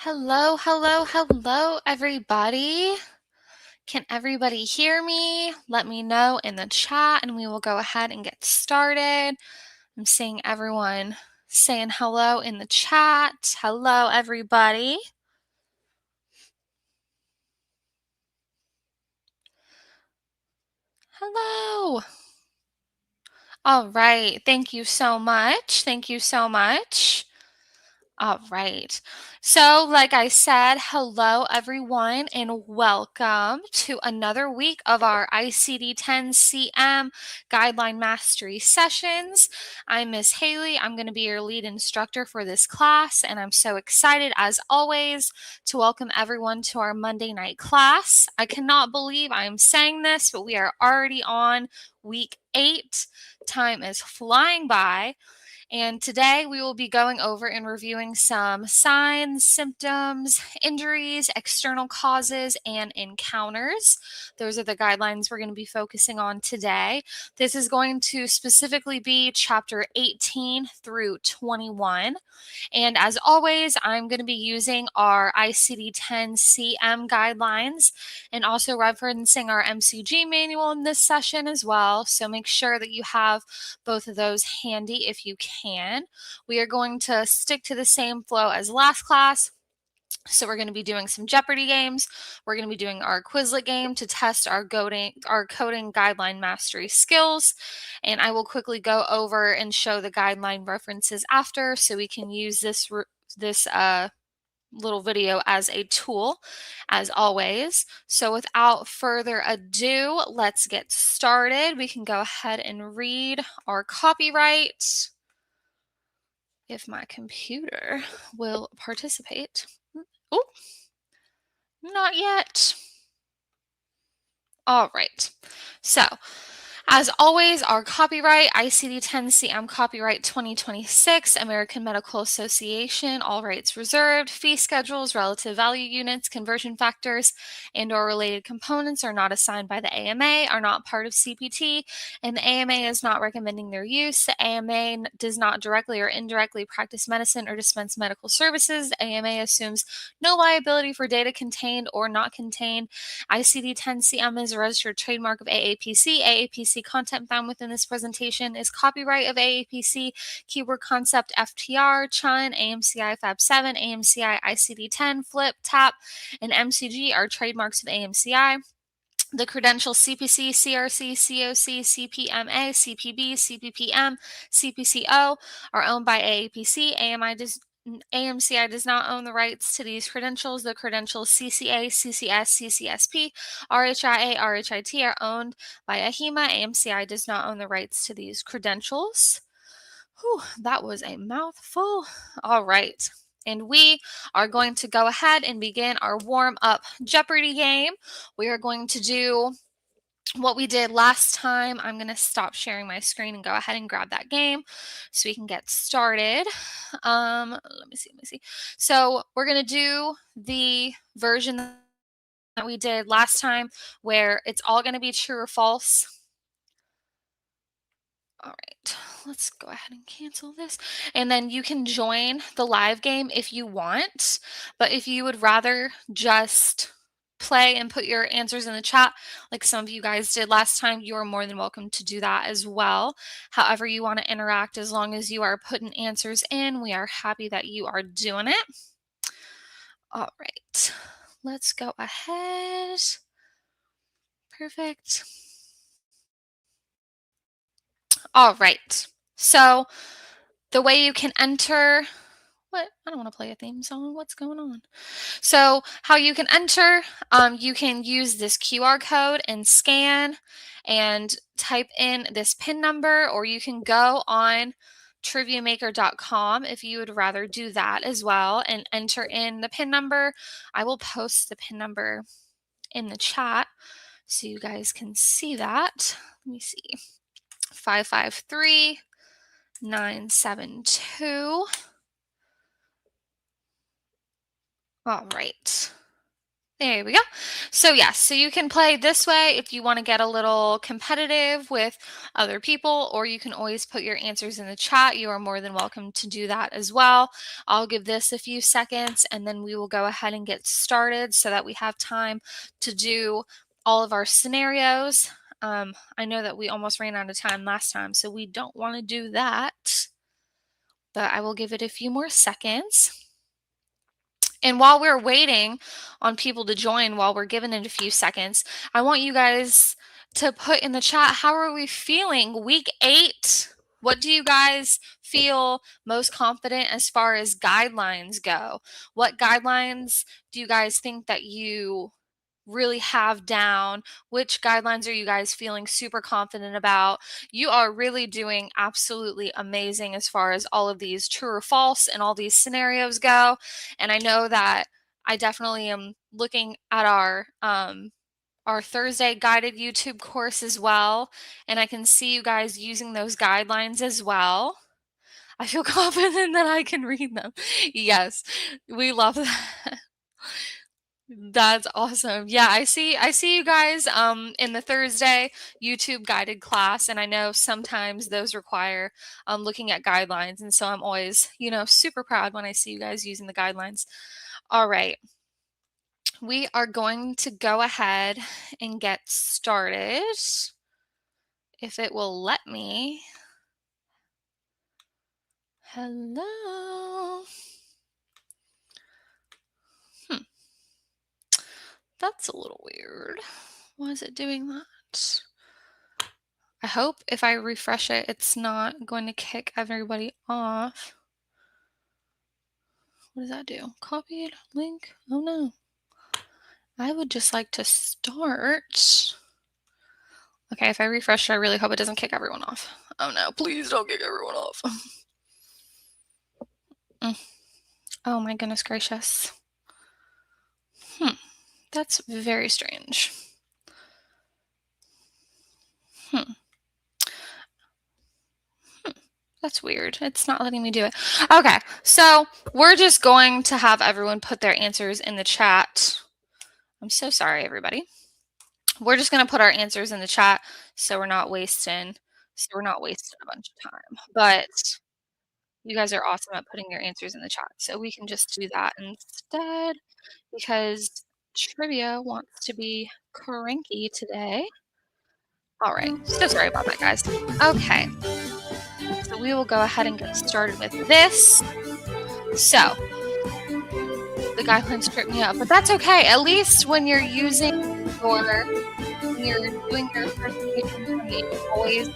Hello, hello, hello, everybody. Can everybody hear me? Let me know in the chat and we will go ahead and get started. I'm seeing everyone saying hello in the chat. Hello, everybody. Hello. All right. Thank you so much. Thank you so much. All right. So, like I said, hello everyone, and welcome to another week of our ICD-10-CM Guideline Mastery sessions. I'm Miss Haley. I'm going to be your lead instructor for this class, and I'm so excited, as always, to welcome everyone to our Monday night class. I cannot believe I am saying this, but we are already on week 8. Time is flying by. And today we will be going over and reviewing some signs, symptoms, injuries, external causes, and encounters. Those are the guidelines we're going to be focusing on today. This is going to specifically be chapter 18 through 21. And as always, I'm going to be using our ICD-10-CM guidelines and also referencing our MCG manual in this session as well. So make sure that you have both of those handy if you can. We are going to stick to the same flow as last class. So we're going to be doing some Jeopardy games. We're going to be doing our Quizlet game to test our coding guideline mastery skills. And I will quickly go over and show the guideline references after so we can use this little video as a tool, as always. So without further ado, let's get started. We can go ahead and read our copyright if my computer will participate. Oh, not yet. All right. So, as always, our copyright, ICD-10-CM Copyright 2026, American Medical Association, all rights reserved. Fee schedules, relative value units, conversion factors, and/or related components are not assigned by the AMA, are not part of CPT, and the AMA is not recommending their use. The AMA does not directly or indirectly practice medicine or dispense medical services. The AMA assumes no liability for data contained or not contained. ICD-10-CM is a registered trademark of AAPC. AAPC content found within this presentation is copyright of AAPC, keyword concept FTR, Chun, AMCI Fab 7, AMCI ICD-10, Flip, TAP, and MCG are trademarks of AMCI. The credentials CPC, CRC, COC, CPMA, CPB, CPPM, CPCO are owned by AAPC. AMCI does not own the rights to these credentials. The credentials CCA, CCS, CCS-P, RHIA, RHIT are owned by AHIMA. AMCI does not own the rights to these credentials. Whew, that was a mouthful. All right. And we are going to go ahead and begin our warm-up Jeopardy game. We are going to do what we did last time. I'm going to stop sharing my screen and go ahead and grab that game so we can get started. Let me see. So we're going to do the version that we did last time where it's all going to be true or false. All right, let's go ahead and cancel this. And then you can join the live game if you want. But if you would rather just play and put your answers in the chat, like some of you guys did last time, you are more than welcome to do that as well. However you want to interact, as long as you are putting answers in, we are happy that you are doing it. All right, let's go ahead. Perfect. All right, so the way you can enter, what? I don't want to play a theme song. What's going on? So how you can enter, you can use this QR code and scan and type in this PIN number, or you can go on triviamaker.com if you would rather do that as well and enter in the PIN number. I will post the PIN number in the chat so you guys can see that. Let me see. 553972. All right. There we go. So yes, so you can play this way if you want to get a little competitive with other people, or you can always put your answers in the chat. You are more than welcome to do that as well. I'll give this a few seconds and then we will go ahead and get started so that we have time to do all of our scenarios. I know that we almost ran out of time last time, so we don't want to do that, but I will give it a few more seconds. And while we're waiting on people to join, while we're giving it a few seconds, I want you guys to put in the chat, how are we feeling week 8? What do you guys feel most confident as far as guidelines go? What guidelines do you guys think that you really have down? Which guidelines are you guys feeling super confident about? You are really doing absolutely amazing as far as all of these true or false and all these scenarios go. And I know that I definitely am looking at our Thursday guided YouTube course as well, and I can see you guys using those guidelines as well. I feel confident that I can read them. Yes, we love that. That's awesome. Yeah, I see you guys in the Thursday YouTube guided class, and I know sometimes those require looking at guidelines, and so I'm always, super proud when I see you guys using the guidelines. All right. We are going to go ahead and get started. If it will let me. Hello. That's a little weird. Why is it doing that? I hope if I refresh it, it's not going to kick everybody off. What does that do? Copied link? Oh no. I would just like to start. Okay, if I refresh it, I really hope it doesn't kick everyone off. Oh no, please don't kick everyone off. Oh my goodness gracious. That's very strange. That's weird. It's not letting me do it. Okay, so we're just going to have everyone put their answers in the chat. I'm so sorry, everybody. We're just going to put our answers in the chat so we're not wasting a bunch of time. But you guys are awesome at putting your answers in the chat, so we can just do that instead because trivia wants to be cranky today. All right, so sorry about that, guys. Okay, so we will go ahead and get started with this. So the guidelines trip me up, but that's okay. At least when you're when you're doing your certification, you can always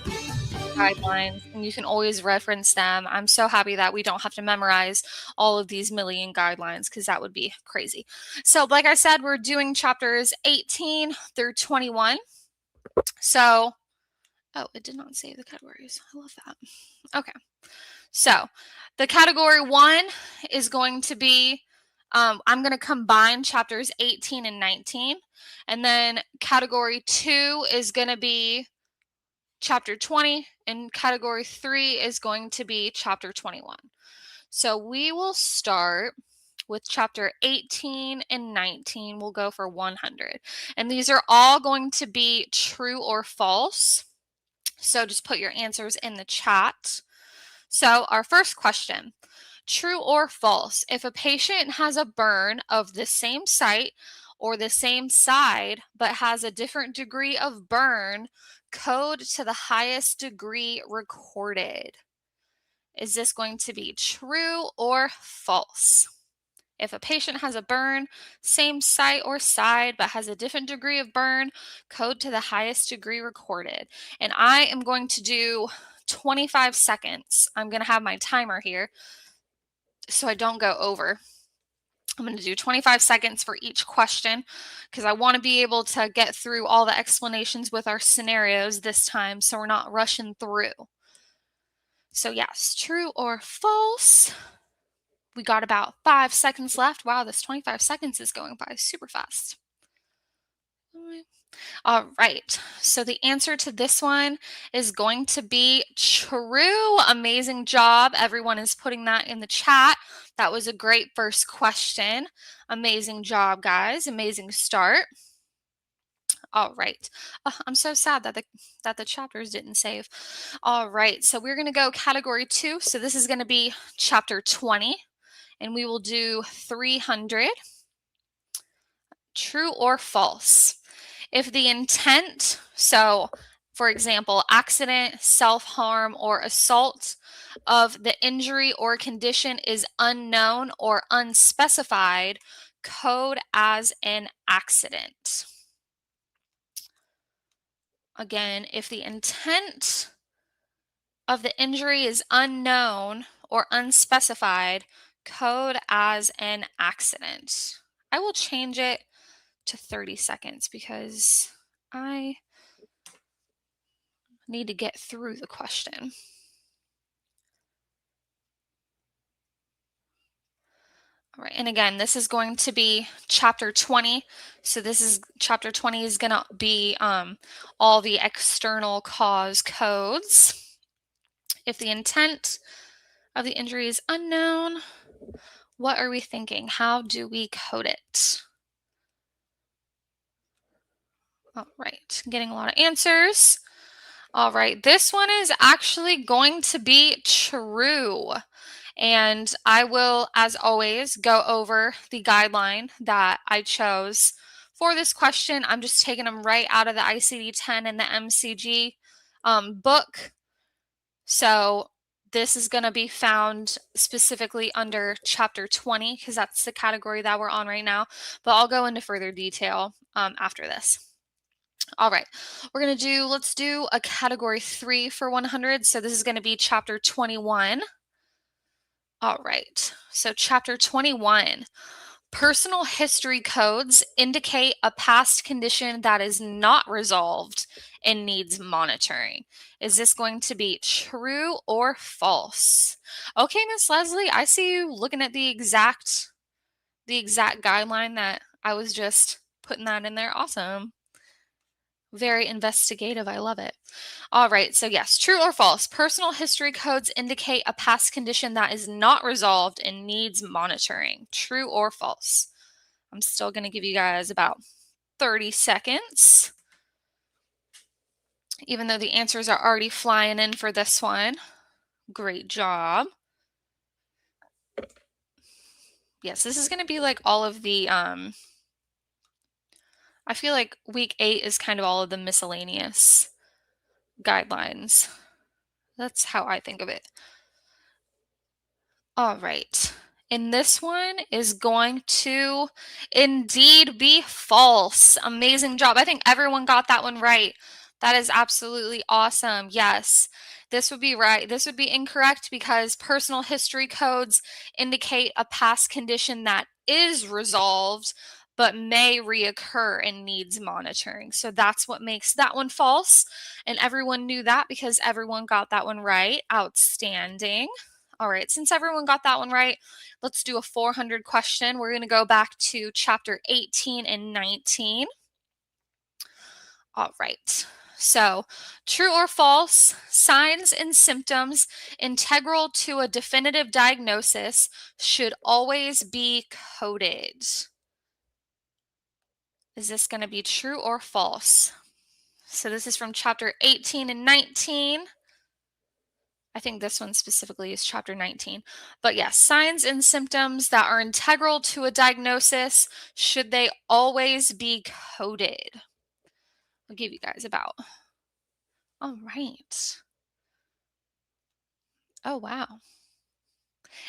guidelines and you can always reference them. I'm so happy that we don't have to memorize all of these million guidelines because that would be crazy. So like I said, we're doing chapters 18 through 21. So, oh, it did not save the categories. I love that. Okay. So the category 1 is going to be, I'm going to combine chapters 18 and 19. And then category 2 is going to be chapter 20, and category 3 is going to be chapter 21. So we will start with chapter 18 and 19. We'll go for 100. And these are all going to be true or false. So just put your answers in the chat. So our first question, true or false? If a patient has a burn of the same site or the same side, but has a different degree of burn, code to the highest degree recorded. Is this going to be true or false? If a patient has a burn, same site or side, but has a different degree of burn, code to the highest degree recorded. And I am going to do 25 seconds. I'm going to have my timer here so I don't go over. I'm going to do 25 seconds for each question because I want to be able to get through all the explanations with our scenarios this time so we're not rushing through. So yes, true or false? We got about 5 seconds left. Wow, this 25 seconds is going by super fast. All right, so the answer to this one is going to be true. Amazing job. Everyone is putting that in the chat. That was a great first question. Amazing job, guys. Amazing start. All right. I'm so sad that the chapters didn't save. All right. So we're going to go category 2. So this is going to be chapter 20, and we will do 300. True or false? If the intent, so for example, accident, self-harm, or assault of the injury or condition is unknown or unspecified, code as an accident. Again, if the intent of the injury is unknown or unspecified, code as an accident. I will change it to 30 seconds because I need to get through the question. All right, and again, this is going to be chapter 20. So this is chapter 20 is going to be all the external cause codes. If the intent of the injury is unknown, what are we thinking? How do we code it? All right, getting a lot of answers. All right, this one is actually going to be true. And I will, as always, go over the guideline that I chose for this question. I'm just taking them right out of the ICD-10 and the MCG book. So this is going to be found specifically under chapter 20 because that's the category that we're on right now. But I'll go into further detail after this. All right, let's do a category 3 for 100. So this is going to be chapter 21. All right, so chapter 21. Personal history codes indicate a past condition that is not resolved and needs monitoring. Is this going to be true or false? Okay, Miss Leslie, I see you looking at the exact guideline that I was just putting that in there. Awesome. Very investigative. I love it. All right. So yes, true or false? Personal history codes indicate a past condition that is not resolved and needs monitoring. True or false? I'm still going to give you guys about 30 seconds, even though the answers are already flying in for this one. Great job. Yes, this is going to be like all of the, I feel like week 8 is kind of all of the miscellaneous guidelines. That's how I think of it. All right. And this one is going to indeed be false. Amazing job. I think everyone got that one right. That is absolutely awesome. Yes, this would be right. This would be incorrect because personal history codes indicate a past condition that is resolved but may reoccur and needs monitoring. So that's what makes that one false. And everyone knew that because everyone got that one right. Outstanding. All right, since everyone got that one right, let's do a 400 question. We're going to go back to chapter 18 and 19. All right, so true or false, signs and symptoms integral to a definitive diagnosis should always be coded. Is this going to be true or false? So this is from chapter 18 and 19. I think this one specifically is chapter 19. But yes, signs and symptoms that are integral to a diagnosis, should they always be coded? I'll give you guys about. All right. Oh, wow.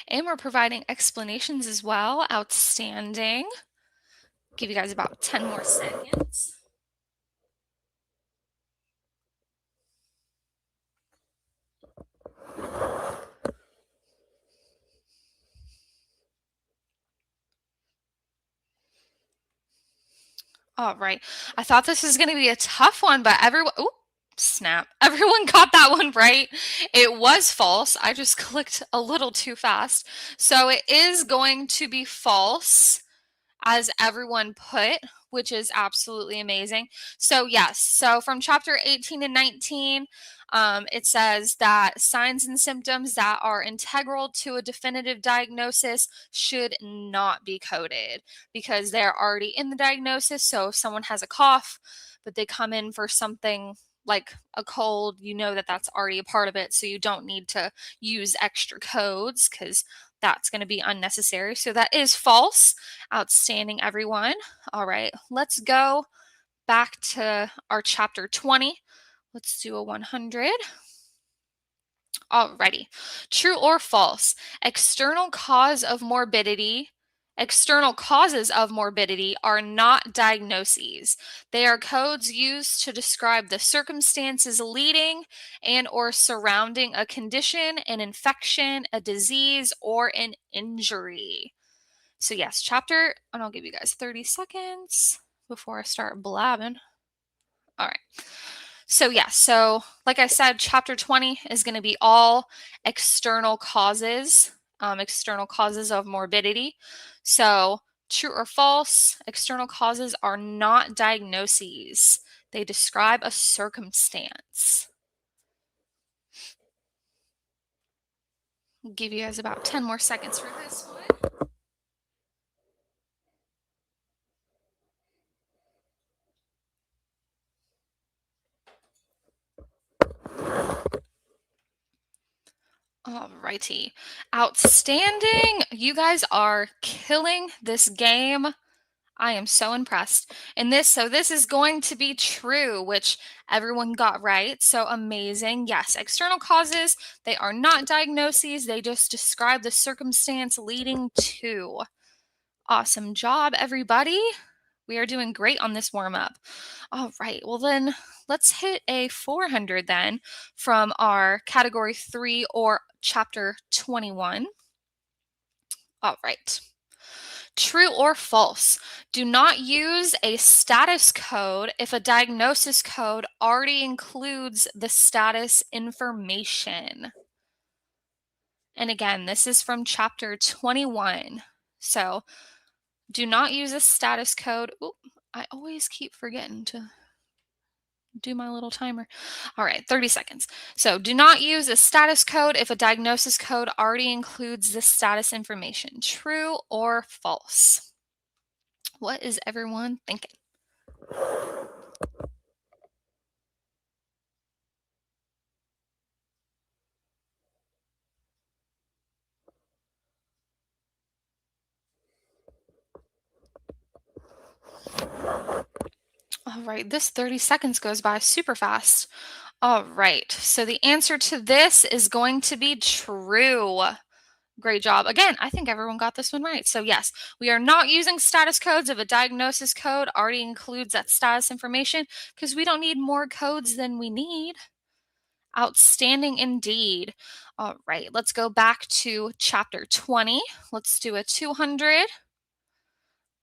And we're providing explanations as well. Outstanding. Give you guys about 10 more seconds. All right. I thought this was going to be a tough one, but everyone, oh, snap. Everyone got that one right. It was false. I just clicked a little too fast. So it is going to be false. as everyone put, which is absolutely amazing. So, yes, so from chapter 18 and 19, it says that signs and symptoms that are integral to a definitive diagnosis should not be coded because they're already in the diagnosis. So, if someone has a cough, but they come in for something like a cold, you know that that's already a part of it. So, you don't need to use extra codes because that's going to be unnecessary. So, that is false. Outstanding, everyone. All right, let's go back to our chapter 20. Let's do a 100. Alrighty. True or false? External causes of morbidity are not diagnoses. They are codes used to describe the circumstances leading and or surrounding a condition, an infection, a disease, or an injury. So yes, and I'll give you guys 30 seconds before I start blabbing. All right. So like I said, chapter 20 is going to be all external causes of morbidity. So true or false, external causes are not diagnoses. They describe a circumstance. I'll give you guys about 10 more seconds for this one. Alrighty. Outstanding. You guys are killing this game. I am so impressed. This is going to be true, which everyone got right. So amazing. Yes, external causes, they are not diagnoses. They just describe the circumstance leading to. Awesome job, everybody. We are doing great on this warm up. All right, well then let's hit a 400 then from our category 3 or chapter 21. All right. True or false? Do not use a status code if a diagnosis code already includes the status information. And again, this is from chapter 21. So do not use a status code. Oop, I always keep forgetting to do my little timer. All right, 30 seconds. So do not use a status code if a diagnosis code already includes the status information. True or false? What is everyone thinking? All right, this 30 seconds goes by super fast. All right, so the answer to this is going to be true. Great job. Again, I think everyone got this one right. So yes, we are not using status codes if a diagnosis code already includes that status information because we don't need more codes than we need. Outstanding indeed. All right, let's go back to chapter 20. Let's do a 200.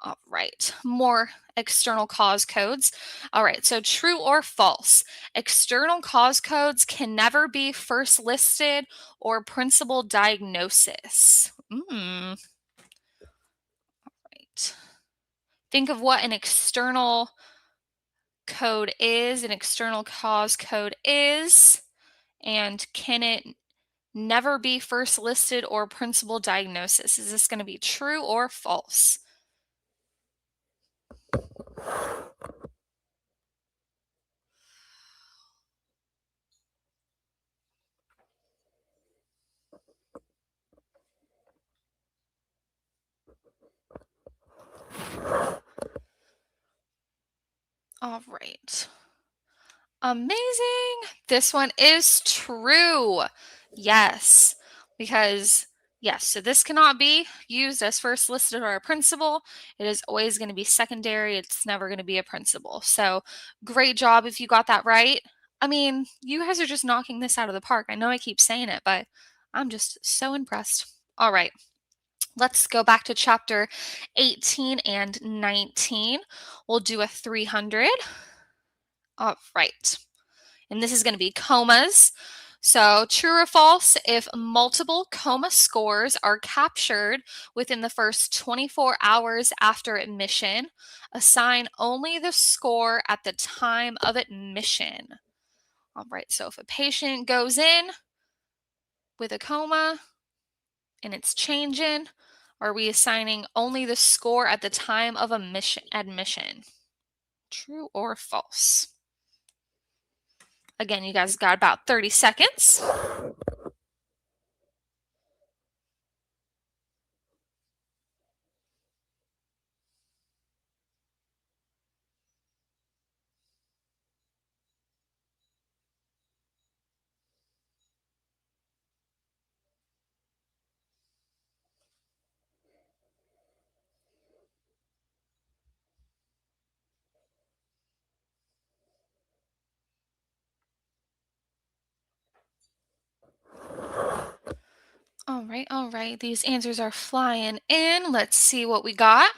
All right, more external cause codes. All right, so true or false? External cause codes can never be first listed or principal diagnosis. Right. Think of what an external code is, an external cause code is, and can it never be first listed or principal diagnosis? Is this going to be true or false? All right. Amazing. This one is true. Yes, because yes, so this cannot be used as first listed or a principal. It is always going to be secondary. It's never going to be a principal. So great job if you got that right. I mean, you guys are just knocking this out of the park. I know I keep saying it, but I'm just so impressed. All right. Let's go back to chapter 18 and 19. We'll do a 300. All right. And this is going to be comas. So, true or false, if multiple coma scores are captured within the first 24 hours after admission, assign only the score at the time of admission. All right, so if a patient goes in with a coma and it's changing, are we assigning only the score at the time of admission? True or false? Again, you guys got about 30 seconds. All right. These answers are flying in. Let's see what we got.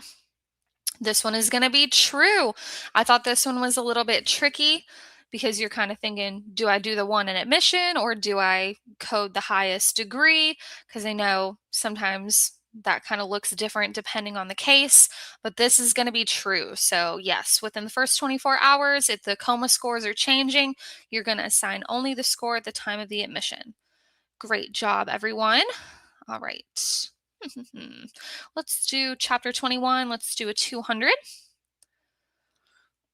This one is going to be true. I thought this one was a little bit tricky because you're kind of thinking, do I do the one in admission or do I code the highest degree? Because I know sometimes that kind of looks different depending on the case, but this is going to be true. So, yes, within the first 24 hours, if the coma scores are changing, you're going to assign only the score at the time of the admission. Great job, everyone. All right. Let's do chapter 21. Let's do a 200.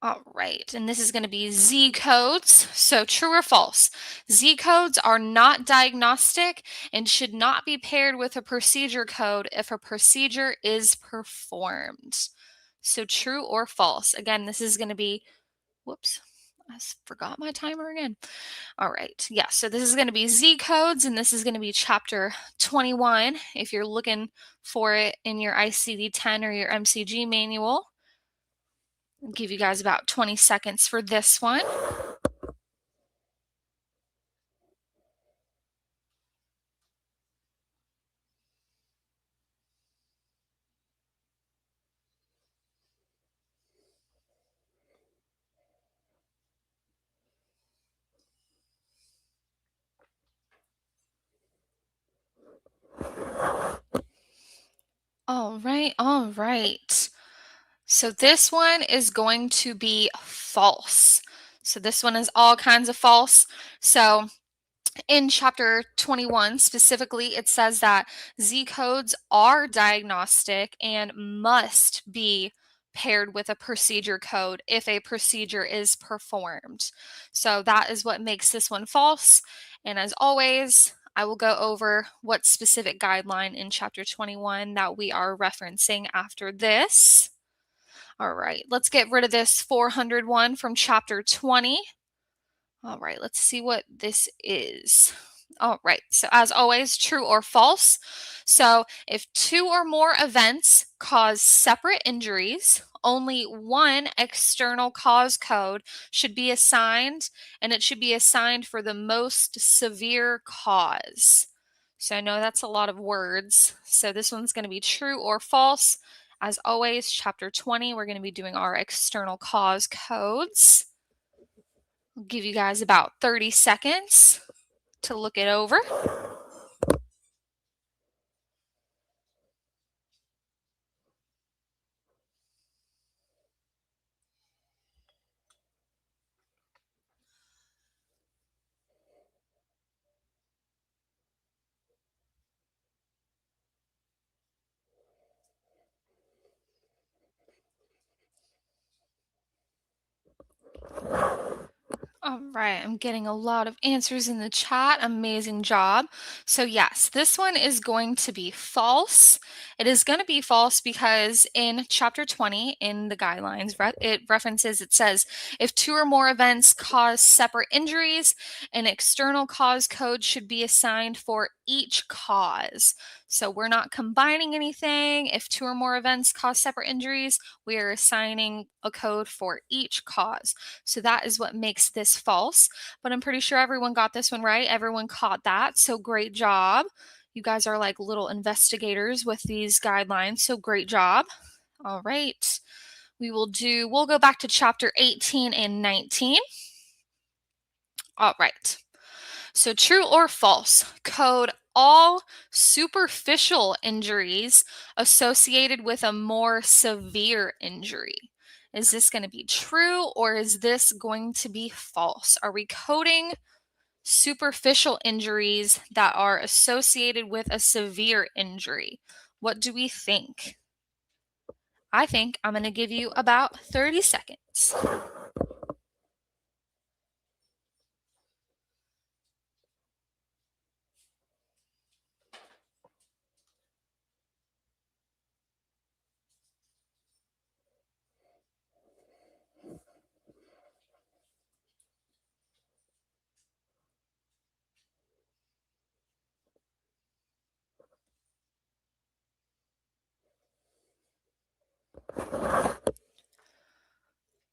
All right, and this is going to be Z codes. So, true or false? Z codes are not diagnostic and should not be paired with a procedure code if a procedure is performed. So, true or false? Again, this is going to be, whoops, forgot my timer again. All right, yeah, so this is going to be Z codes, and this is going to be chapter 21 if you're looking for it in your ICD-10 or your MCG manual. I'll give you guys about 20 seconds for this one. All right, all right. So this one is going to be false. So this one is all kinds of false. So in chapter 21 specifically, it says that Z codes are diagnostic and must be paired with a procedure code if a procedure is performed. So that is what makes this one false. And as always, I will go over what specific guideline in chapter 21 that we are referencing after this. All right, let's get rid of this 401 from chapter 20. All right, let's see what this is. All right, so as always, true or false. So if two or more events cause separate injuries, only one external cause code should be assigned, and it should be assigned for the most severe cause. So I know that's a lot of words. So this one's going to be true or false. As always, chapter 20, we're going to be doing our external cause codes. I'll give you guys about 30 seconds to look it over. All right, I'm getting a lot of answers in the chat. Amazing job. So, yes, this one is going to be false. It is going to be false because in chapter 20 in the guidelines, it says if two or more events cause separate injuries, an external cause code should be assigned for each cause. So, we're not combining anything. If two or more events cause separate injuries, we are assigning a code for each cause. So that is what makes this false. But I'm pretty sure everyone got this one right. Everyone caught that. So great job. You guys are like little investigators with these guidelines. So great job. All right. We'll go back to chapter 18 and 19. All right. So true or false, code all superficial injuries associated with a more severe injury. Is this going to be true or is this going to be false? Are we coding superficial injuries that are associated with a severe injury? What do we think? I think I'm going to give you about 30 seconds.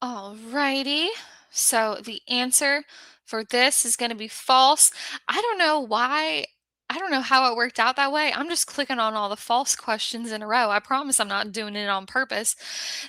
Alrighty. So the answer for this is going to be false. I don't know why. I don't know how it worked out that way. I'm just clicking on all the false questions in a row. I promise I'm not doing it on purpose.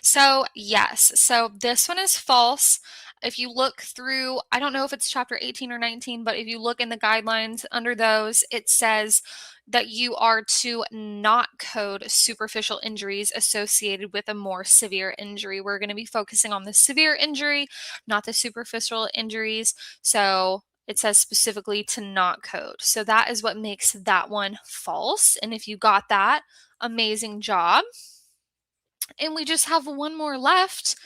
So, yes. So this one is false. If you look through, I don't know if it's chapter 18 or 19, but if you look in the guidelines under those, it says that you are to not code superficial injuries associated with a more severe injury. We're going to be focusing on the severe injury, not the superficial injuries. So it says specifically to not code. So that is what makes that one false. And if you got that, amazing job. And we just have one more left.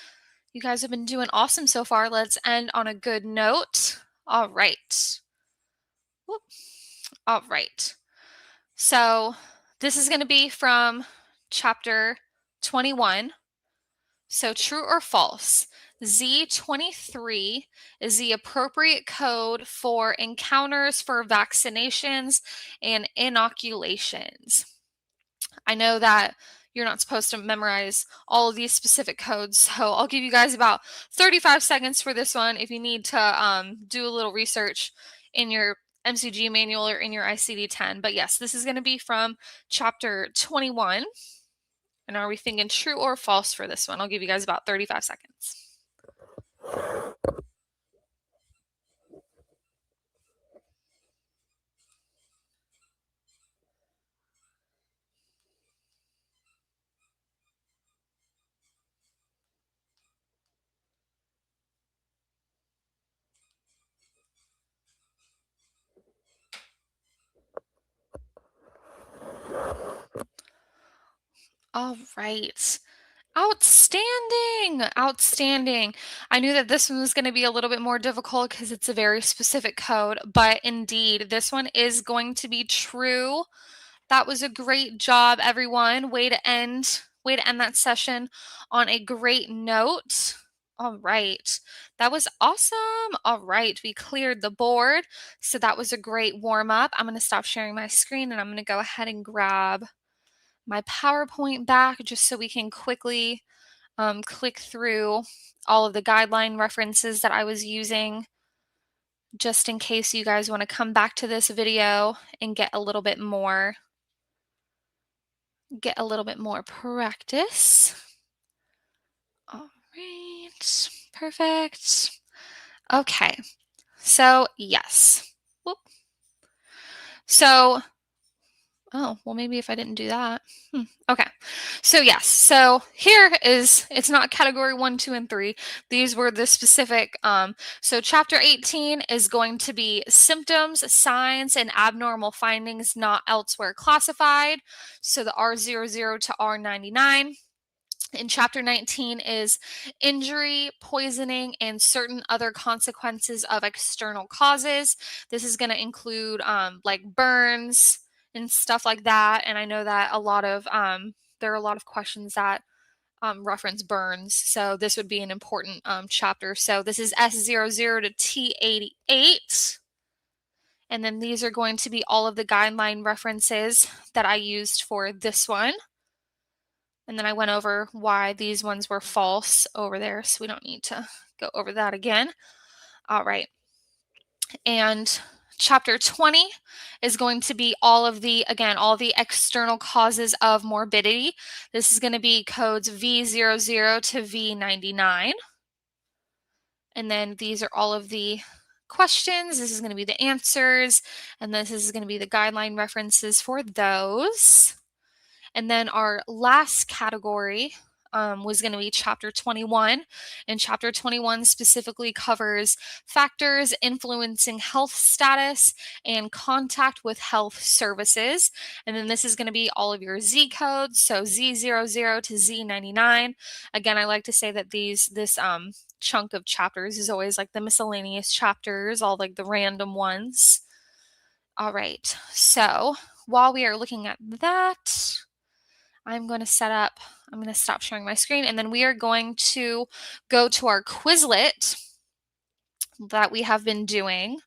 You guys have been doing awesome so far. Let's end on a good note. All right. Whoop. All right. So this is going to be from chapter 21. So true or false? Z23 is the appropriate code for encounters for vaccinations and inoculations. I know that you're not supposed to memorize all of these specific codes, so I'll give you guys about 35 seconds for this one if you need to do a little research in your MCG manual or in your ICD-10. But yes, this is going to be from chapter 21. And are we thinking true or false for this one? I'll give you guys about 35 seconds. All right. Outstanding. Outstanding. I knew that this one was going to be a little bit more difficult because it's a very specific code, but indeed, this one is going to be true. That was a great job, everyone. Way to end that session on a great note. All right. That was awesome. All right. We cleared the board. So that was a great warm up. I'm going to stop sharing my screen and I'm going to go ahead and grab my PowerPoint back just so we can quickly click through all of the guideline references that I was using just in case you guys want to come back to this video and get a little bit more practice. All right, perfect. Okay, so yes. Whoop. So, oh, well, maybe if I didn't do that. Okay, so yes, so here is, it's not category 1, 2, and 3. These were the specific, so chapter 18 is going to be symptoms, signs, and abnormal findings not elsewhere classified. So the R00 to R99. In chapter 19 is injury, poisoning, and certain other consequences of external causes. This is going to include like burns and stuff like that. And I know that there are a lot of questions that reference burns. So this would be an important chapter. So this is S00 to T88. And then these are going to be all of the guideline references that I used for this one. And then I went over why these ones were false over there, so we don't need to go over that again. All right. And chapter 20 is going to be all of the external causes of morbidity. This is going to be codes V00 to V99. And then these are all of the questions, this is going to be the answers, and this is going to be the guideline references for those. And then our last category was going to be Chapter 21. And Chapter 21 specifically covers factors influencing health status and contact with health services. And then this is going to be all of your Z codes, so Z00 to Z99. Again, I like to say that this chunk of chapters is always like the miscellaneous chapters, all like the random ones. All right, so while we are looking at that, I'm going to stop sharing my screen, and then we are going to go to our Quizlet that we have been doing.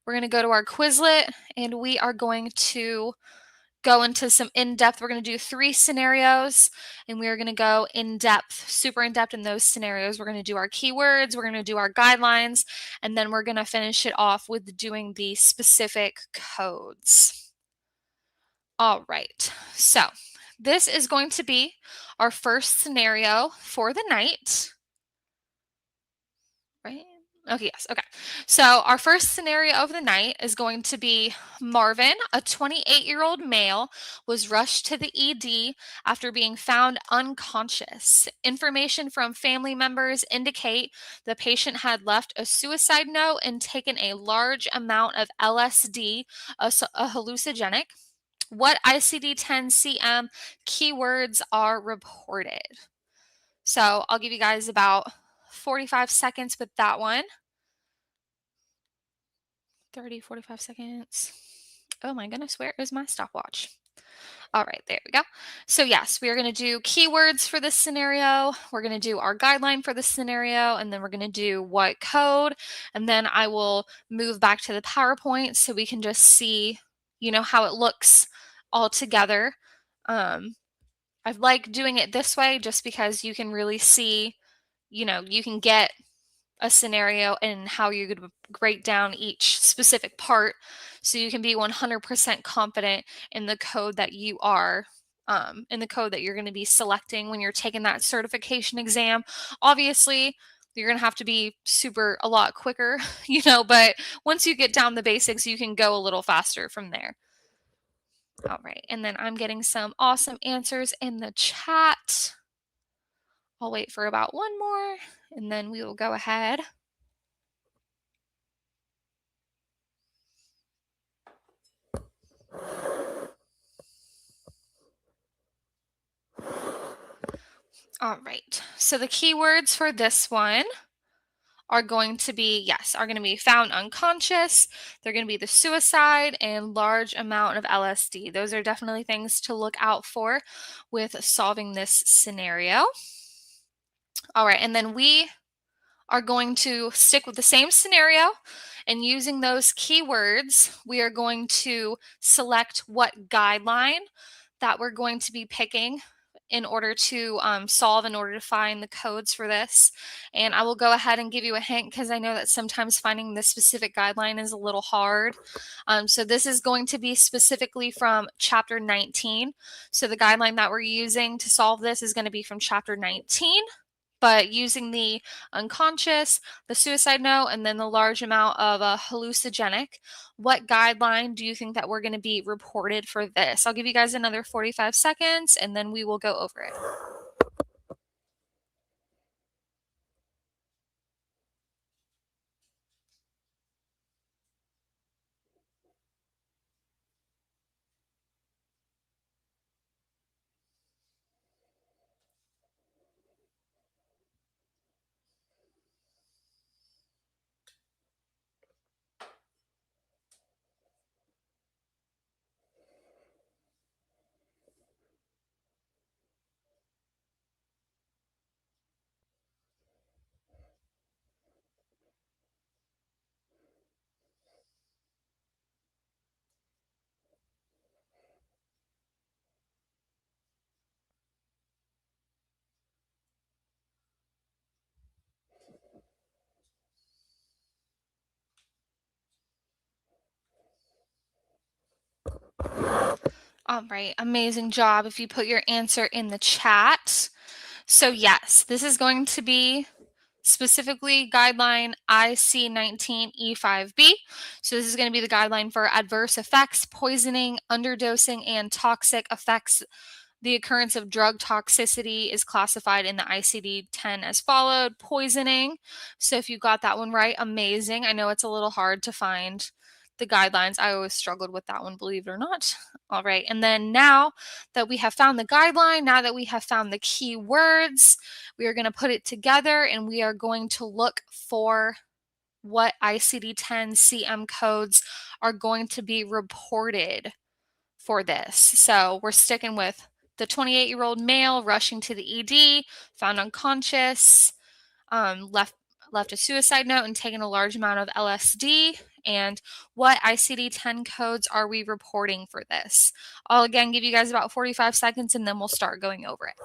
We're going to go to our Quizlet, and we are going to go into some in-depth. We're going to do 3 scenarios, and we are going to go in-depth, super in-depth in those scenarios. We're going to do our keywords, we're going to do our guidelines, and then we're going to finish it off with doing the specific codes. All right, so this is going to be our first scenario for the night, right? Okay, yes, okay. So our first scenario of the night is going to be Marvin, a 28-year-old male, was rushed to the ED after being found unconscious. Information from family members indicate the patient had left a suicide note and taken a large amount of LSD, a hallucinogenic. What ICD-10-CM keywords are reported? So I'll give you guys about 45 seconds with that one. 30, 45 seconds. Oh my goodness, where is my stopwatch? All right, there we go. So yes, we are going to do keywords for this scenario. We're going to do our guideline for this scenario, and then we're going to do what code, and then I will move back to the PowerPoint so we can just see, how it looks all together. I like doing it this way just because you can really see, you can get a scenario and how you're going to break down each specific part so you can be 100% confident in the code that you are in the code that you're going to be selecting when you're taking that certification exam. Obviously, you're going to have to be a lot quicker, but once you get down the basics, you can go a little faster from there. All right, and then I'm getting some awesome answers in the chat. I'll wait for about one more, and then we will go ahead. All right, so the keywords for this one are going to be, found unconscious. They're going to be the suicide and large amount of LSD. Those are definitely things to look out for with solving this scenario. All right, and then we are going to stick with the same scenario, and using those keywords, we are going to select what guideline that we're going to be picking in order to in order to find the codes for this. And I will go ahead and give you a hint because I know that sometimes finding the specific guideline is a little hard. So this is going to be specifically from Chapter 19. So the guideline that we're using to solve this is going to be from Chapter 19. But using the unconscious, the suicide note, and then the large amount of hallucinogenic, what guideline do you think that we're going to be reported for this? I'll give you guys another 45 seconds, and then we will go over it. All right, amazing job if you put your answer in the chat. So yes, this is going to be specifically guideline IC19E5B. So this is going to be the guideline for adverse effects, poisoning, underdosing, and toxic effects. The occurrence of drug toxicity is classified in the ICD-10 as followed. Poisoning. So if you got that one right, amazing. I know it's a little hard to find the guidelines. I always struggled with that one, believe it or not. All right. And then now that we have found the guideline, now that we have found the key words, we are going to put it together and we are going to look for what ICD-10-CM codes are going to be reported for this. So we're sticking with the 28-year-old male rushing to the ED, found unconscious, left a suicide note and taken a large amount of LSD. And what ICD-10 codes are we reporting for this? I'll again give you guys about 45 seconds and then we'll start going over it.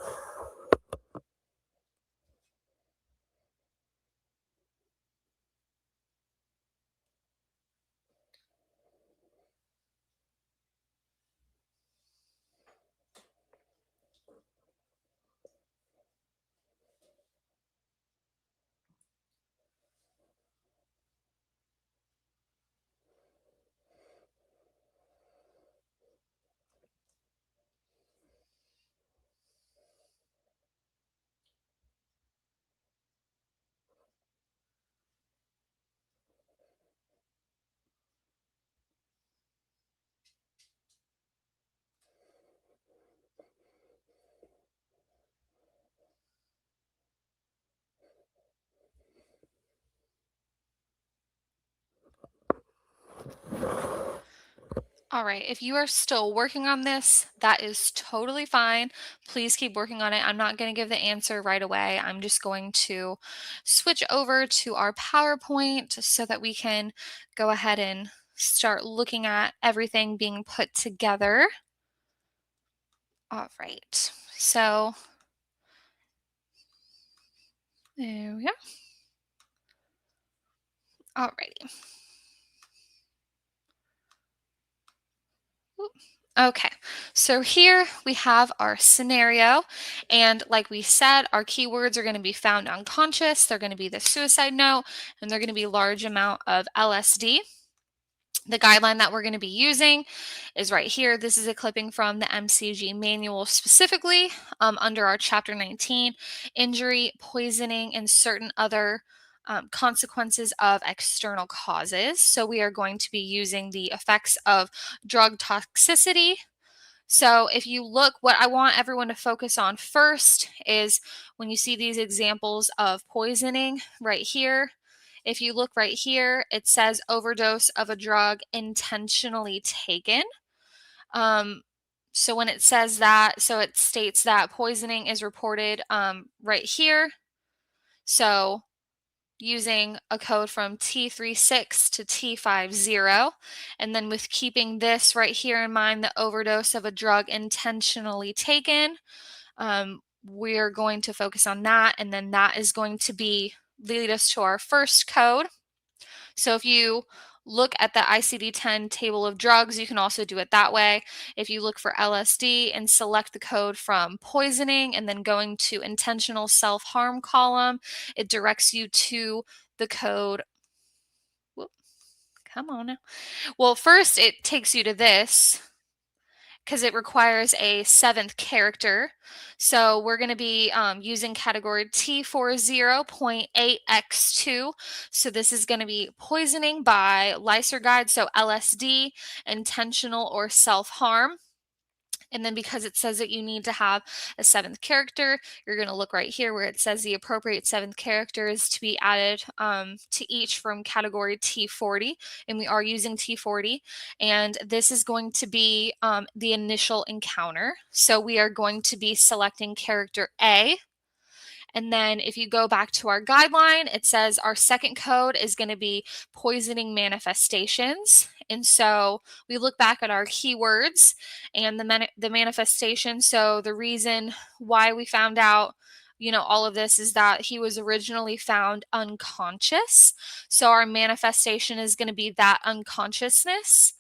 All right, if you are still working on this, that is totally fine. Please keep working on it. I'm not going to give the answer right away. I'm just going to switch over to our PowerPoint so that we can go ahead and start looking at everything being put together. All right, so there we go. All righty. Okay, so here we have our scenario, and like we said, our keywords are going to be found unconscious, they're going to be the suicide note, and they're going to be large amount of LSD. The guideline that we're going to be using is right here. This is a clipping from the MCG manual specifically under our Chapter 19, injury, poisoning, and certain other consequences of external causes. So we are going to be using the effects of drug toxicity. So if you look, what I want everyone to focus on first is when you see these examples of poisoning right here. If you look right here, it says overdose of a drug intentionally taken. So when it says that, so it states that poisoning is reported right here. So using a code from T36 to T50, and then with keeping this right here in mind, the overdose of a drug intentionally taken, we're going to focus on that, and then that is going to be lead us to our first code. So if you look at the ICD-10 table of drugs, you can also do it that way. If you look for LSD and select the code from poisoning and then going to intentional self-harm column, it directs you to the code. Whoop, come on now. Well, first it takes you to this because it requires a 7th character. So we're going to be using category T40.8x2. So this is going to be poisoning by lysergide, so LSD, intentional or self-harm. And then because it says that you need to have a 7th character, you're going to look right here where it says the appropriate 7th character is to be added to each from category T40. And we are using T40. And this is going to be the initial encounter. So we are going to be selecting character A. And then if you go back to our guideline, it says our second code is going to be poisoning manifestations. And so we look back at our keywords and the manifestation. So the reason why we found out, all of this is that he was originally found unconscious. So our manifestation is going to be that unconsciousness.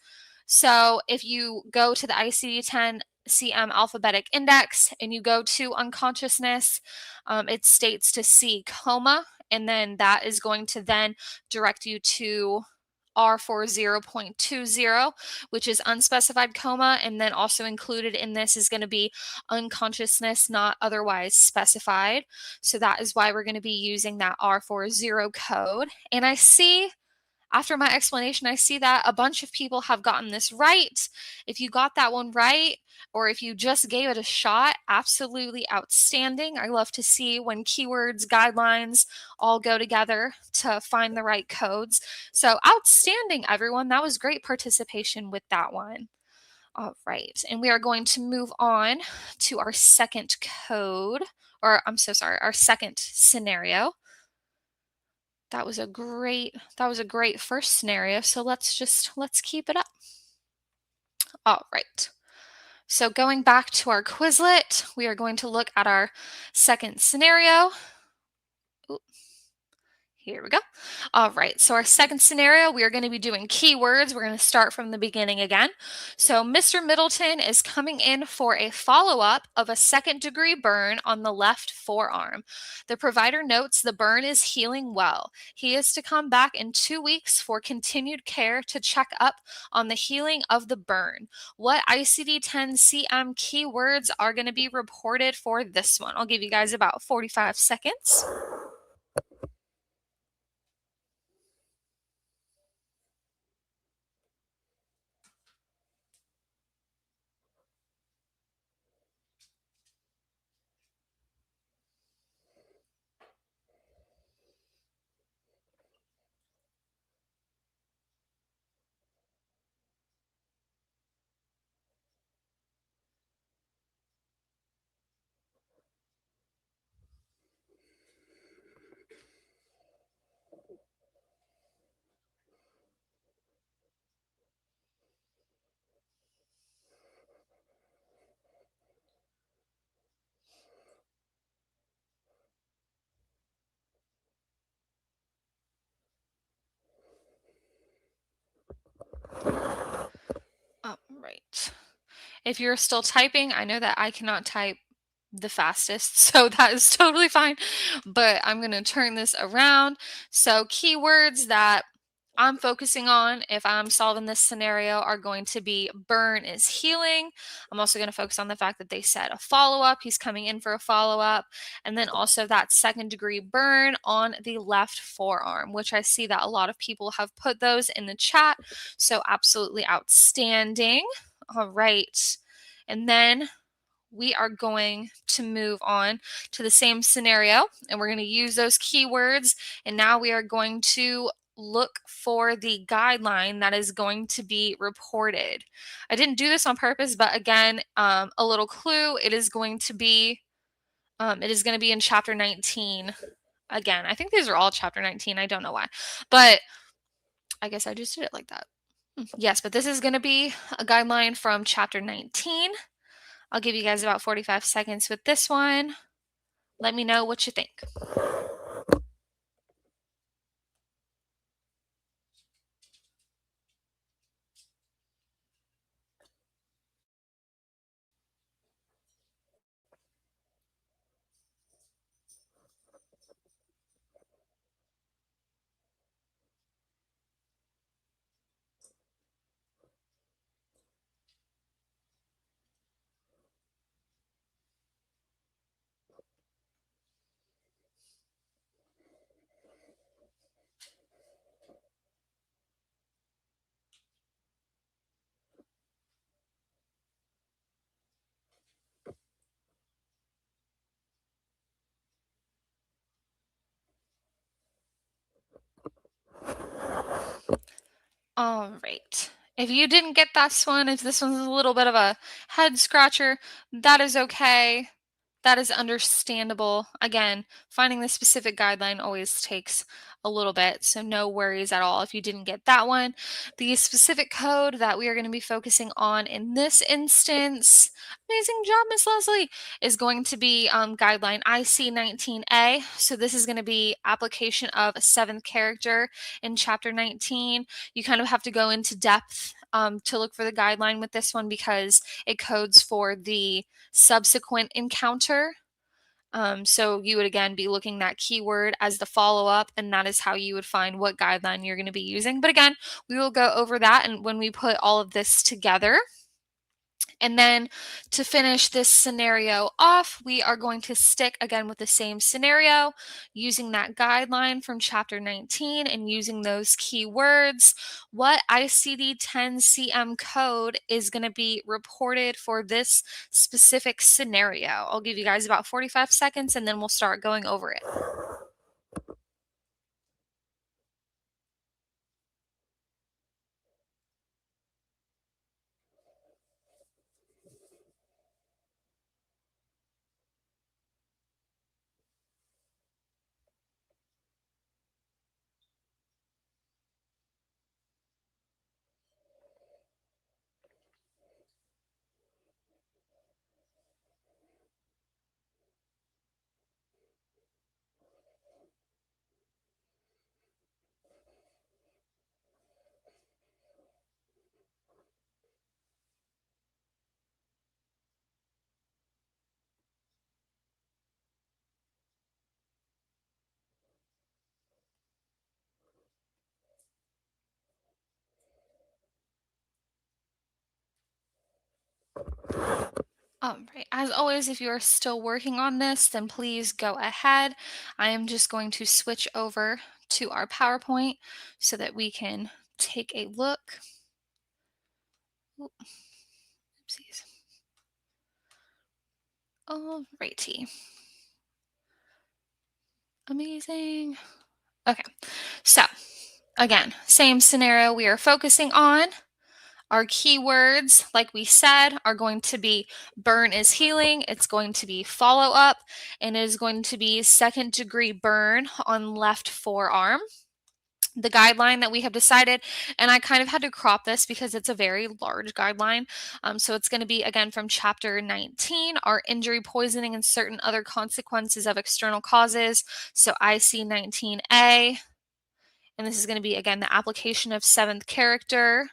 So if you go to the ICD-10-CM alphabetic index and you go to unconsciousness, it states to C, coma, and then that is going to then direct you to R40.20, which is unspecified coma, and then also included in this is going to be unconsciousness not otherwise specified. So that is why we're going to be using that R40 code. And I see, after my explanation, I see that a bunch of people have gotten this right. If you got that one right, or if you just gave it a shot, absolutely outstanding. I love to see when keywords, guidelines all go together to find the right codes. So outstanding, everyone. That was great participation with that one. All right, and we are going to move on to our second code, or I'm so sorry, our second scenario. That was a great first scenario, so let's keep it up. All right. So going back to our Quizlet, we are going to look at our second scenario. Ooh, here we go. All right, so our second scenario, we are going to be doing keywords. We're going to start from the beginning again. So Mr. Middleton is coming in for a follow-up of a second-degree burn on the left forearm. The provider notes the burn is healing well. He is to come back in 2 weeks for continued care to check up on the healing of the burn. What ICD-10-CM keywords are going to be reported for this one? I'll give you guys about 45 seconds. All right. If you're still typing, I know that I cannot type the fastest, so that is totally fine. But I'm going to turn this around. So, keywords that I'm focusing on if I'm solving this scenario are going to be burn is healing. I'm also going to focus on the fact that they said a follow up. He's coming in for a follow up. And then also that second degree burn on the left forearm, which I see that a lot of people have put those in the chat. So, absolutely outstanding. All right. And then we are going to move on to the same scenario, and we're going to use those keywords. And now we are going to look for the guideline that is going to be reported. I didn't do this on purpose, but again, a little clue, it is going to be in chapter 19. Again, I think these are all chapter 19. I don't know why, but I guess I just did it like that. Yes, but this is going to be a guideline from chapter 19. I'll give you guys about 45 seconds with this one. Let me know what you think. All right. If you didn't get this one, if this one's a little bit of a head scratcher, that is okay. That is understandable. Again, finding the specific guideline always takes a little bit, so no worries at all if you didn't get that one. The specific code that we are going to be focusing on in this instance, amazing job, Miss Leslie, is going to be guideline IC19A. So this is going to be application of a seventh character in chapter 19. You kind of have to go into depth to look for the guideline with this one because it codes for the subsequent encounter. So you would again be looking that keyword as the follow-up, and that is how you would find what guideline you're going to be using. But again, we will go over that and when we put all of this together. And then to finish this scenario off, we are going to stick again with the same scenario, using that guideline from chapter 19 and using those keywords. What ICD-10-CM code is going to be reported for this specific scenario? I'll give you guys about 45 seconds and then we'll start going over it. All right. As always, if you are still working on this, then please go ahead. I am just going to switch over to our PowerPoint so that we can take a look. Oop, oopsies. All righty. Amazing. Okay. So, again, same scenario we are focusing on. Our keywords, like we said, are going to be burn is healing, it's going to be follow up, and it is going to be second degree burn on left forearm. The guideline that we have decided, and I kind of had to crop this because it's a very large guideline. So it's going to be again from chapter 19, our injury, poisoning, and certain other consequences of external causes. So IC19A, and this is going to be again the application of seventh character.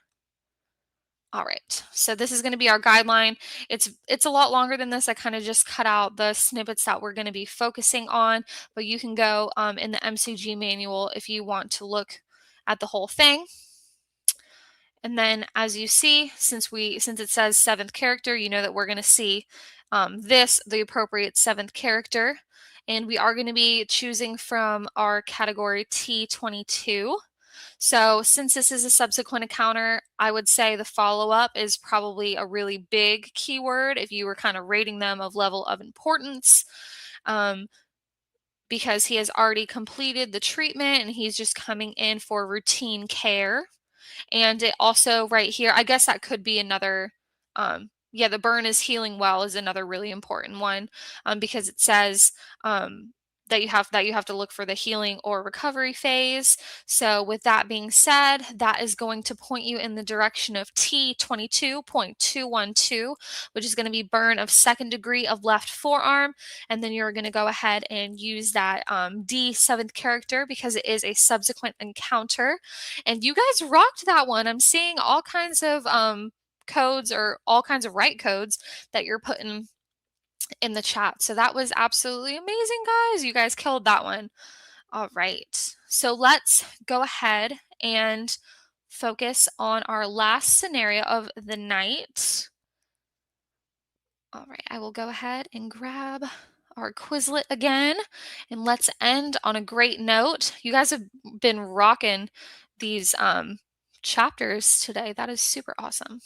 All right, so this is going to be our guideline. It's a lot longer than this. I kind of just cut out the snippets that we're going to be focusing on, but you can go in the MCG manual if you want to look at the whole thing. And then as you see, since it says seventh character, you know that we're going to see the appropriate seventh character. And we are going to be choosing from our category T22. So since this is a subsequent encounter, I would say the follow-up is probably a really big keyword if you were kind of rating them of level of importance, because he has already completed the treatment and he's just coming in for routine care. And it also right here, I guess that could be another, yeah, the burn is healing well is another really important one, because it says that you have to look for the healing or recovery phase. So with that being said, that is going to point you in the direction of T22.212, which is going to be burn of second degree of left forearm. And then you're going to go ahead and use that D seventh character because it is a subsequent encounter. And you guys rocked that one. I'm seeing all kinds of codes or all kinds of right codes that you're putting in the chat. So that was absolutely amazing, guys. You guys killed that one. All right. So let's go ahead and focus on our last scenario of the night. All right. I will go ahead and grab our Quizlet again, and let's end on a great note. You guys have been rocking these chapters today. That is super awesome.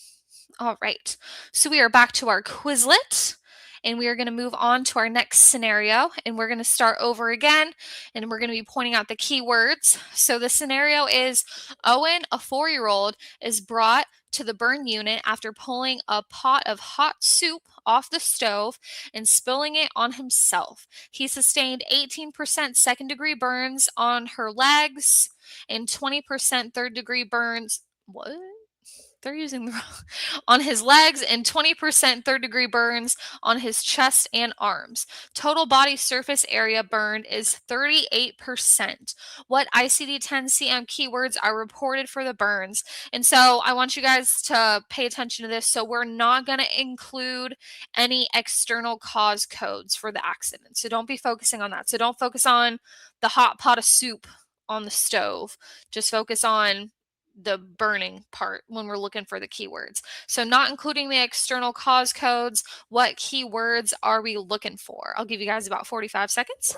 All right, so we are back to our Quizlet, and we are going to move on to our next scenario, and we're going to start over again, and we're going to be pointing out the keywords. So the scenario is Owen, a 4-year-old, is brought to the burn unit after pulling a pot of hot soup off the stove and spilling it on himself. He sustained 18% second-degree burns on her legs and 20% third-degree burns. What? they're using the on his legs and 20% third degree burns on his chest and arms. Total body surface area burned is 38%. What ICD-10-CM keywords are reported for the burns? And so I want you guys to pay attention to this. So we're not going to include any external cause codes for the accident. So don't be focusing on that. So don't focus on the hot pot of soup on the stove. Just focus on the burning part when we're looking for the keywords. So not including the external cause codes, what keywords are we looking for? I'll give you guys about 45 seconds.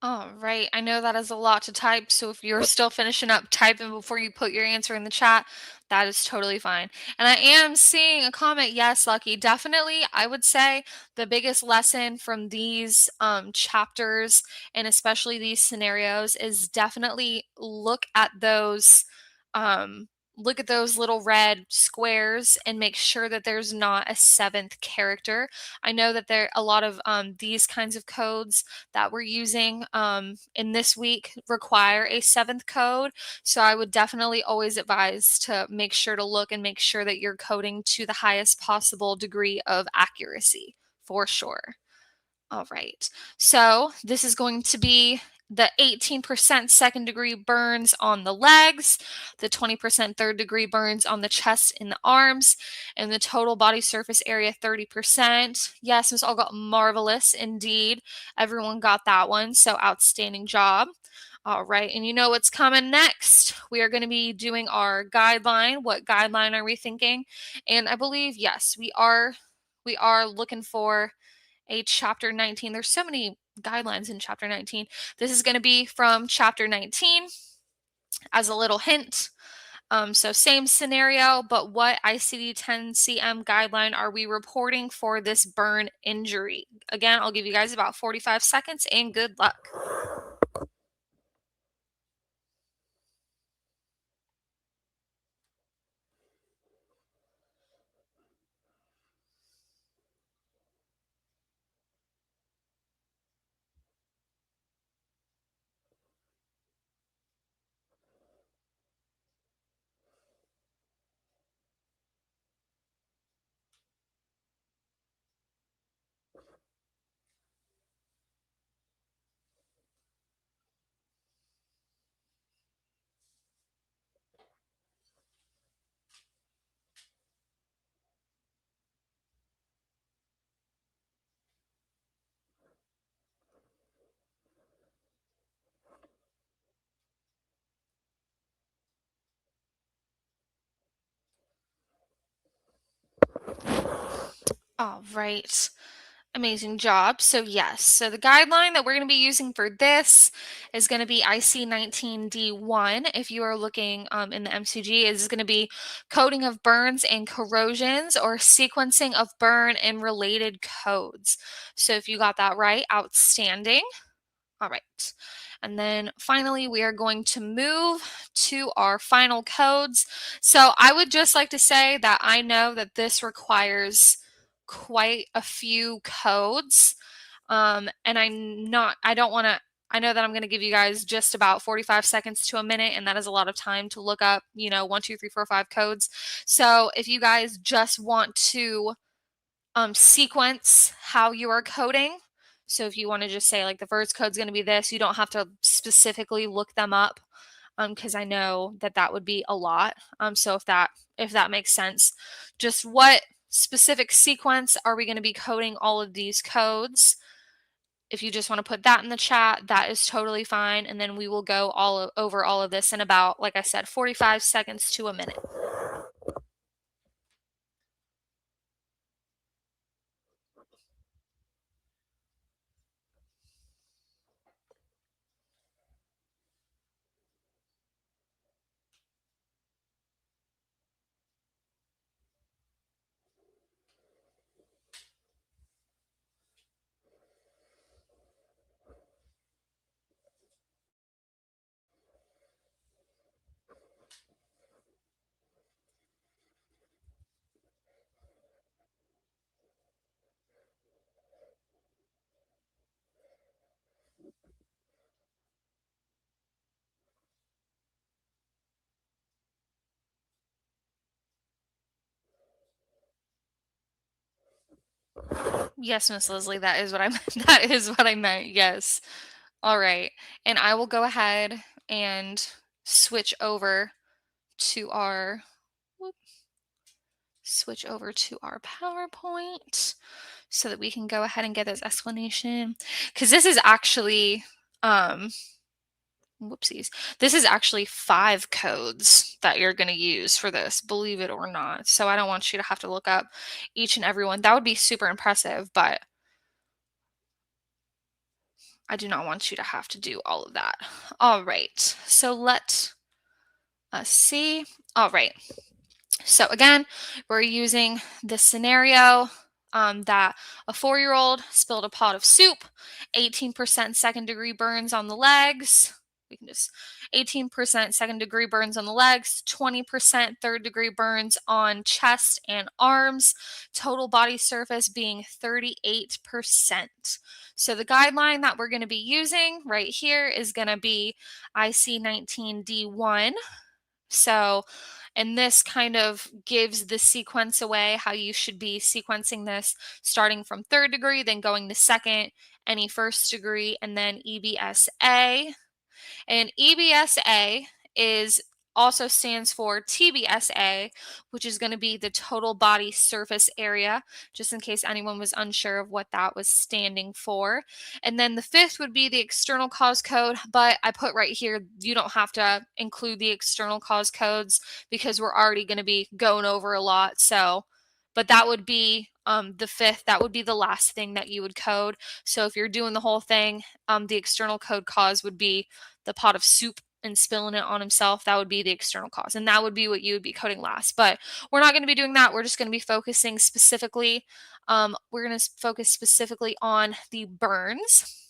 All right. I know that is a lot to type. So if you're still finishing up typing before you put your answer in the chat, that is totally fine. And I am seeing a comment. Yes, Lucky. Definitely. I would say the biggest lesson from these chapters and especially these scenarios is definitely um, look at those little red squares and make sure that there's not a seventh character. I know that there a lot of these kinds of codes that we're using in this week require a seventh code. So I would definitely always advise to make sure to look and make sure that you're coding to the highest possible degree of accuracy for sure. All right. So this is going to be the 18% second degree burns on the legs, the 20% third degree burns on the chest and the arms, and the total body surface area 30%. Yes, Miss All got marvelous indeed. Everyone got that one. So outstanding job. All right. And you know what's coming next? We are going to be doing our guideline. What guideline are we thinking? And I believe, yes, we are looking for a chapter 19. There's so many guidelines in chapter 19. This is going to be from chapter 19 as a little hint. So same scenario, but what ICD-10-CM guideline are we reporting for this burn injury? Again, I'll give you guys about 45 seconds and good luck. All right. Amazing job. So yes, so the guideline that we're going to be using for this is going to be IC19D1. If you are looking in the MCG, is going to be coding of burns and corrosions or sequencing of burn and related codes. So if you got that right, outstanding. All right. And then finally, we are going to move to our final codes. So I would just like to say that I know that this requires quite a few codes. And I don't want to, I know that I'm going to give you guys just about 45 seconds to a minute, and that is a lot of time to look up, 1, 2, 3, 4, 5 codes. So if you guys just want to sequence how you are coding. So if you want to just say like the first code's going to be this, you don't have to specifically look them up because I know that that would be a lot. So if that makes sense, just what specific sequence are we going to be coding all of these codes? If you just want to put that in the chat, that is totally fine. And then we will go over all of this in about, like I said, 45 seconds to a minute. Yes, Miss Leslie, that is what I meant. That is what I meant. Yes. All right. And I will go ahead and switch over to our PowerPoint so that we can go ahead and get this explanation, because this is actually whoopsies. This is actually 5 codes that you're going to use for this, believe it or not. So I don't want you to have to look up each and every one. That would be super impressive, but I do not want you to have to do all of that. All right. So let us see. All right. So again, we're using the scenario that a 4-year-old spilled a pot of soup, 18% second degree burns on the legs. We can just 18% second degree burns on the legs, 20% third degree burns on chest and arms, total body surface being 38%. So the guideline that we're going to be using right here is going to be IC-19D1. So, and this kind of gives the sequence away, how you should be sequencing this, starting from third degree, then going to second, any first degree, and then EBSA. And EBSA is also stands for TBSA, which is going to be the total body surface area, just in case anyone was unsure of what that was standing for. And then the 5th would be the external cause code, but I put right here, you don't have to include the external cause codes because we're already going to be going over a lot. So, but that would be the 5th, that would be the last thing that you would code. So if you're doing the whole thing, the external code cause would be the pot of soup and spilling it on himself. That would be the external cause, and that would be what you would be coding last. But we're not going to be doing that. We're just going to be focusing specifically. We're going to focus specifically on the burns.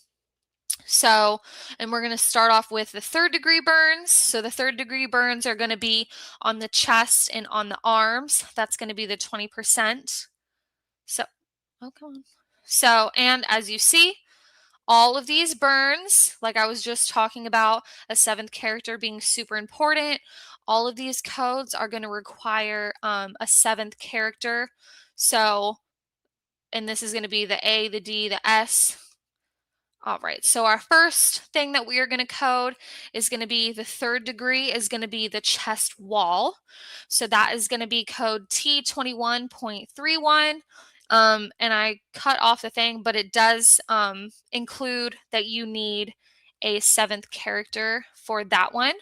So, and we're going to start off with the third degree burns. So the third degree burns are going to be on the chest and on the arms. That's going to be the 20%. So, oh, come on. So, and as you see, all of these burns, like I was just talking about, a 7th character being super important, all of these codes are going to require a 7th character. So, and this is going to be the A, the D, the S. All right, so our first thing that we are going to code is going to be the third degree is going to be the chest wall. So that is going to be code T21.31. And I cut off the thing, but it does include that you need a 7th character for that one.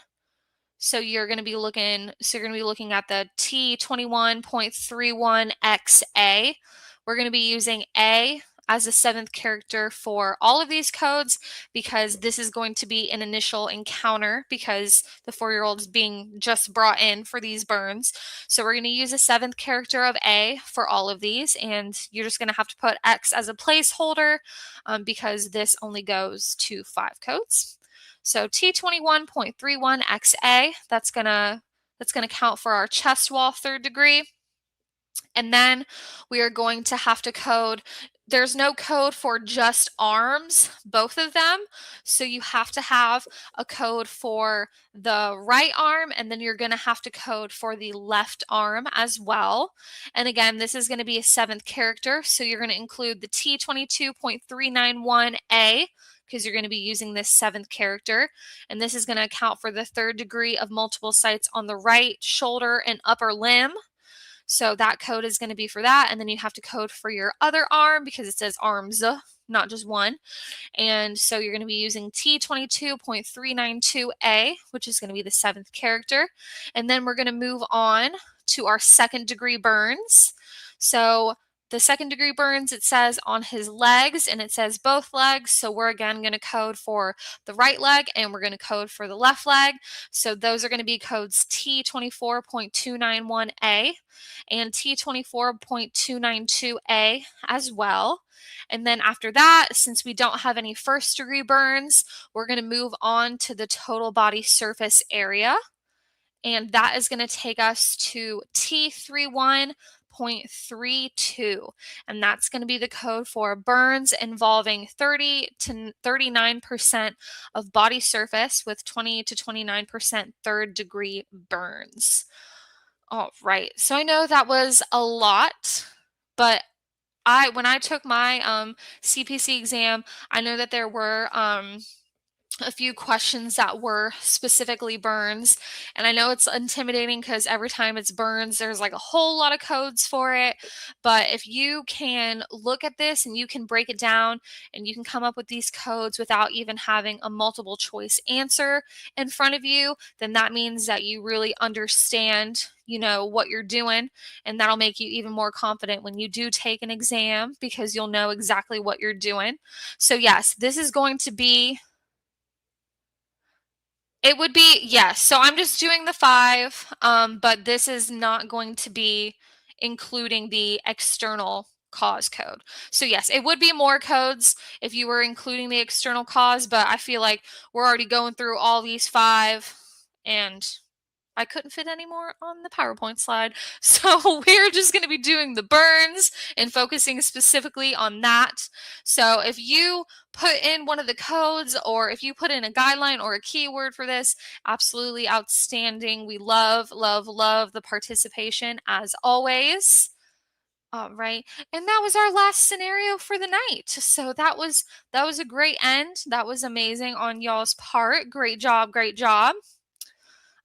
So you're going to be looking at the T21.31XA. We're going to be using A as a 7th character for all of these codes because this is going to be an initial encounter because the 4-year-old is being just brought in for these burns. So we're going to use a 7th character of A for all of these, and you're just going to have to put X as a placeholder because this only goes to 5 codes. So T21.31XA, that's gonna count for our chest wall third degree. And then we are going to have to code, there's no code for just arms, both of them. So you have to have a code for the right arm, and then you're going to have to code for the left arm as well. And again, this is going to be a 7th character. So you're going to include the T22.391A because you're going to be using this 7th character. And this is going to account for the third degree of multiple sites on the right shoulder and upper limb. So that code is going to be for that. And then you have to code for your other arm because it says arms, not just one. And so you're going to be using T22.392A, which is going to be the 7th character. And then we're going to move on to our 2nd degree burns. So the 2nd degree burns, it says on his legs, and it says both legs. So we're again going to code for the right leg, and we're going to code for the left leg. So those are going to be codes T24.291A and T24.292A as well. And then after that, since we don't have any 1st degree burns, we're going to move on to the total body surface area. And that is going to take us to T31.32. And that's going to be the code for burns involving 30 to 39% of body surface with 20 to 29% 3rd degree burns. All right. So I know that was a lot, but when I took my CPC exam, I know that there were a few questions that were specifically burns, and I know it's intimidating because every time it's burns, there's like a whole lot of codes for it. But if you can look at this and you can break it down and you can come up with these codes without even having a multiple choice answer in front of you, then that means that you really understand, what you're doing, and that'll make you even more confident when you do take an exam because you'll know exactly what you're doing. So yes, this is going to be it would be, yes. So I'm just doing the 5, but this is not going to be including the external cause code. So yes, it would be more codes if you were including the external cause, but I feel like we're already going through all these 5, and I couldn't fit any more on the PowerPoint slide. So we're just going to be doing the burns and focusing specifically on that. So if you put in one of the codes, or if you put in a guideline or a keyword for this, absolutely outstanding. We love, love, love the participation as always. All right. And that was our last scenario for the night. So that was a great end. That was amazing on y'all's part. Great job. Great job.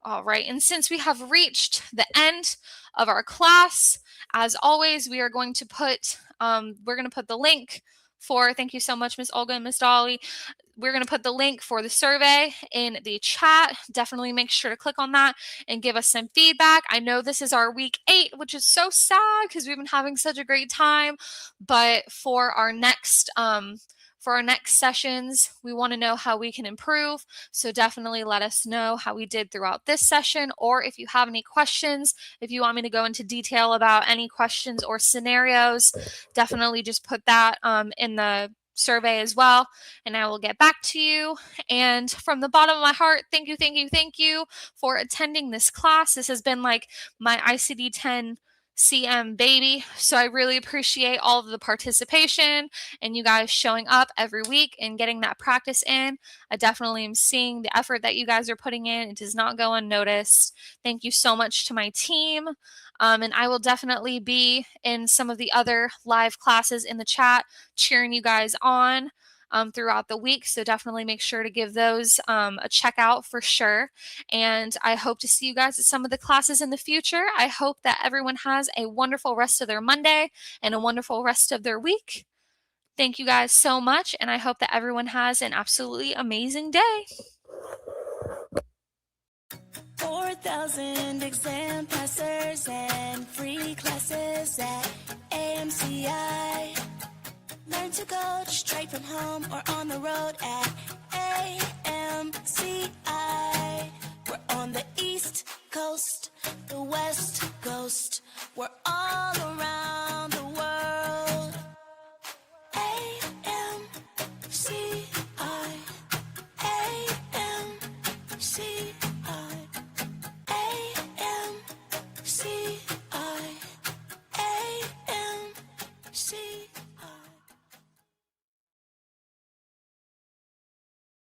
All right, and since we have reached the end of our class, as always, we are going to put the link for, thank you so much, Miss Olga and Miss Dolly. We're going to put the link for the survey in the chat. Definitely make sure to click on that and give us some feedback. I know this is our week 8, which is so sad because we've been having such a great time, but for our next sessions, we want to know how we can improve. So definitely let us know how we did throughout this session, or if you have any questions, if you want me to go into detail about any questions or scenarios, definitely just put that in the survey as well, and I will get back to you. And from the bottom of my heart, thank you, thank you, thank you for attending this class. This has been like my ICD-10-CM baby, so I really appreciate all of the participation and you guys showing up every week and getting that practice in. I definitely am seeing the effort that you guys are putting in. It does not go unnoticed. Thank you so much to my team. And I will definitely be in some of the other live classes in the chat, cheering you guys on throughout the week. So definitely make sure to give those a check out for sure. And I hope to see you guys at some of the classes in the future. I hope that everyone has a wonderful rest of their Monday and a wonderful rest of their week. Thank you guys so much, and I hope that everyone has an absolutely amazing day. 4,000 exam passers and free classes at AMCI. Learn to go straight from home or on the road at AMCI. We're on the East Coast, the West Coast. We're all around the world. AMCI. AMCI. AMCI. AMCI.